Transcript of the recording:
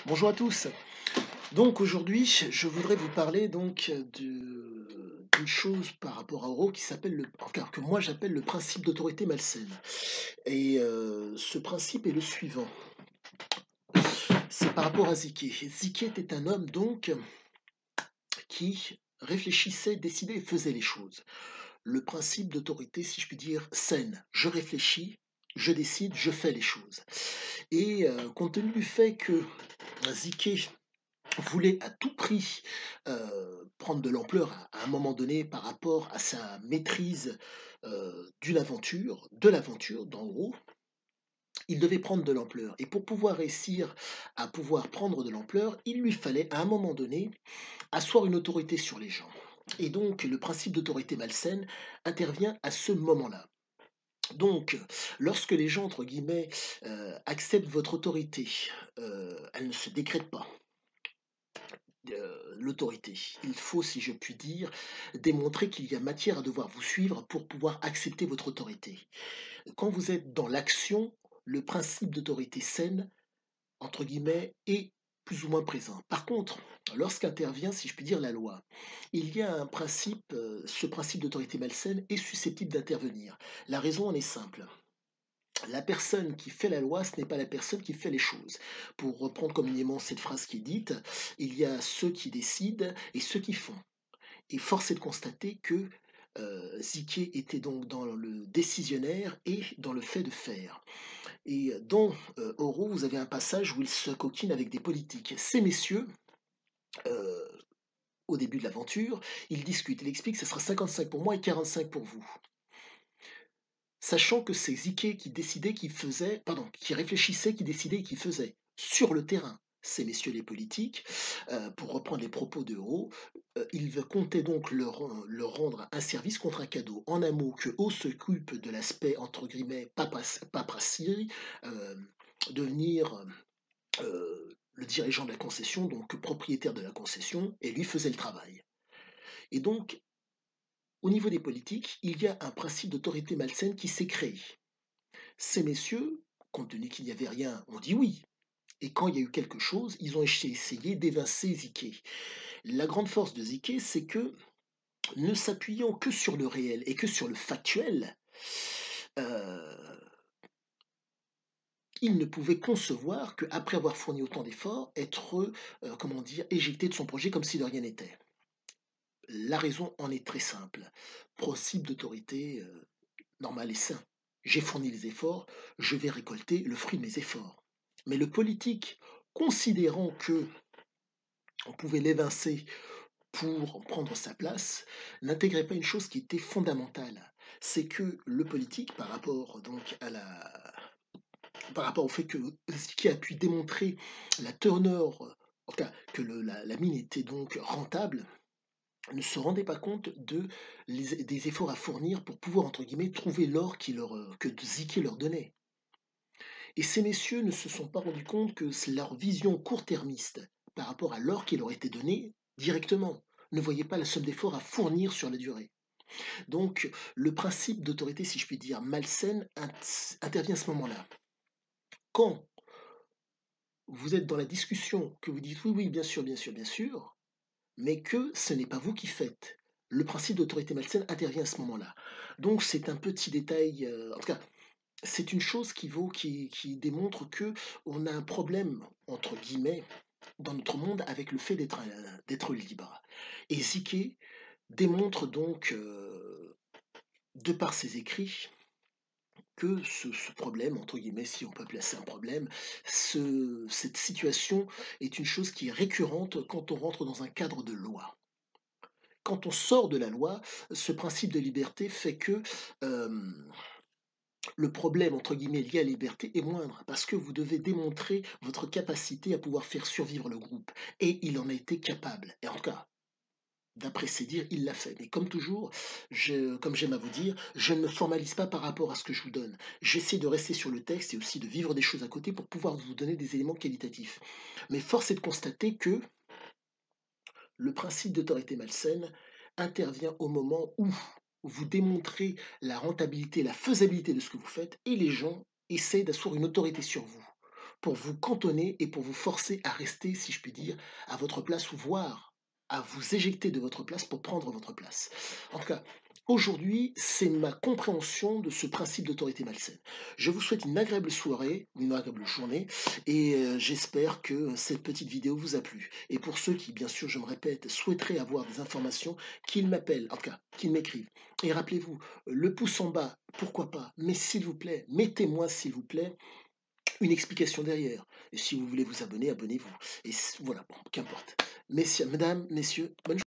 Bonjour à tous. Donc aujourd'hui, je voudrais vous parler d'une chose par rapport à Euro qui s'appelle enfin, que moi j'appelle le principe d'autorité malsaine. Et ce principe est le suivant. C'est par rapport à Ziké. Ziké était un homme donc qui réfléchissait, décidait et faisait les choses. Le principe d'autorité, si je puis dire, saine. Je réfléchis, je décide, je fais les choses. Et compte tenu du fait que Ziké voulait à tout prix prendre de l'ampleur à un moment donné par rapport à sa maîtrise de l'aventure, d'en gros, il devait prendre de l'ampleur. Et pour pouvoir réussir à pouvoir prendre de l'ampleur, il lui fallait à un moment donné asseoir une autorité sur les gens. Et donc le principe d'autorité malsaine intervient à ce moment-là. Donc, lorsque les gens, entre guillemets, acceptent votre autorité, elle ne se décrète pas, l'autorité. Il faut, si je puis dire, démontrer qu'il y a matière à devoir vous suivre pour pouvoir accepter votre autorité. Quand vous êtes dans l'action, le principe d'autorité saine, entre guillemets, est plus ou moins présent. Par contre, lorsqu'intervient, si je puis dire, la loi, il y a un principe, ce principe d'autorité malsaine est susceptible d'intervenir. La raison en est simple. La personne qui fait la loi, ce n'est pas la personne qui fait les choses. Pour reprendre communément cette phrase qui est dite, il y a ceux qui décident et ceux qui font. Et force est de constater que Ziké était donc dans le décisionnaire et dans le fait de faire. Et dans Oro, vous avez un passage où il se coquine avec des politiques. Ces messieurs, euh, au début de l'aventure, ils discutent. Il explique que ce sera 55 pour moi et 45 pour vous. Sachant que c'est Ziké qui décidait, qui faisait, pardon, qui réfléchissait, qui décidait et qui faisait sur le terrain. Ces messieurs les politiques, pour reprendre les propos de Hérault, ils comptaient donc leur rendre un service contre un cadeau. En un mot, que Haut s'occupe de l'aspect, entre guillemets, paperasserie, euh, devenir le dirigeant de la concession, donc propriétaire de la concession, et lui faisait le travail. Et donc, au niveau des politiques, il y a un principe d'autorité malsaine qui s'est créé. Ces messieurs, compte tenu qu'il n'y avait rien, ont dit oui. Et quand il y a eu quelque chose, ils ont essayé d'évincer Ziké. La grande force de Ziké, c'est que, ne s'appuyant que sur le réel et que sur le factuel, euh, il ne pouvait concevoir qu'après avoir fourni autant d'efforts, être, comment dire, éjecté de son projet comme si de rien n'était. La raison en est très simple. Principe d'autorité normal et sain. J'ai fourni les efforts, je vais récolter le fruit de mes efforts. Mais le politique, considérant que on pouvait l'évincer pour prendre sa place, n'intégrait pas une chose qui était fondamentale. C'est que le politique, par rapport au fait que qui a pu démontrer la turnover, en tout cas que la mine était donc rentable, ne se rendait pas compte des efforts à fournir pour pouvoir, entre guillemets, trouver l'or que Ziké leur donnait. Et ces messieurs ne se sont pas rendus compte que leur vision court-termiste par rapport à l'or qui leur était donné directement ne voyait pas la somme d'efforts à fournir sur la durée. Donc, le principe d'autorité, si je puis dire, malsaine, intervient à ce moment-là. Quand vous êtes dans la discussion, que vous dites oui, oui, bien sûr, bien sûr, bien sûr, mais que ce n'est pas vous qui faites. Le principe d'autorité malsaine intervient à ce moment-là. Donc c'est un petit détail, en tout cas, c'est une chose qui démontre que on a un problème, entre guillemets, dans notre monde avec le fait d'être libre. Et Ziké démontre donc, de par ses écrits, que ce problème, entre guillemets, si on peut placer un problème, cette situation est une chose qui est récurrente quand on rentre dans un cadre de loi. Quand on sort de la loi, ce principe de liberté fait que le problème, entre guillemets, lié à la liberté est moindre, parce que vous devez démontrer votre capacité à pouvoir faire survivre le groupe. Et il en a été capable. Et en tout cas, d'après ses dires, il l'a fait. Mais comme toujours, comme j'aime à vous dire, je ne me formalise pas par rapport à ce que je vous donne. J'essaie de rester sur le texte et aussi de vivre des choses à côté pour pouvoir vous donner des éléments qualitatifs. Mais force est de constater que le principe d'autorité malsaine intervient au moment où vous démontrez la rentabilité, la faisabilité de ce que vous faites et les gens essaient d'asseoir une autorité sur vous. pour vous cantonner et pour vous forcer à rester, si je puis dire, à votre place ou voire à vous éjecter de votre place pour prendre votre place. En tout cas, aujourd'hui, c'est ma compréhension de ce principe d'autorité malsaine. Je vous souhaite une agréable soirée, une agréable journée, et j'espère que cette petite vidéo vous a plu. Et pour ceux qui, bien sûr, je me répète, souhaiteraient avoir des informations, qu'ils m'appellent, en tout cas, qu'ils m'écrivent. Et rappelez-vous, le pouce en bas, pourquoi pas, mais s'il vous plaît, mettez-moi, s'il vous plaît, une explication derrière. Et si vous voulez vous abonner, abonnez-vous. Et voilà, bon, qu'importe. Messieurs, mesdames, messieurs, bonne journée.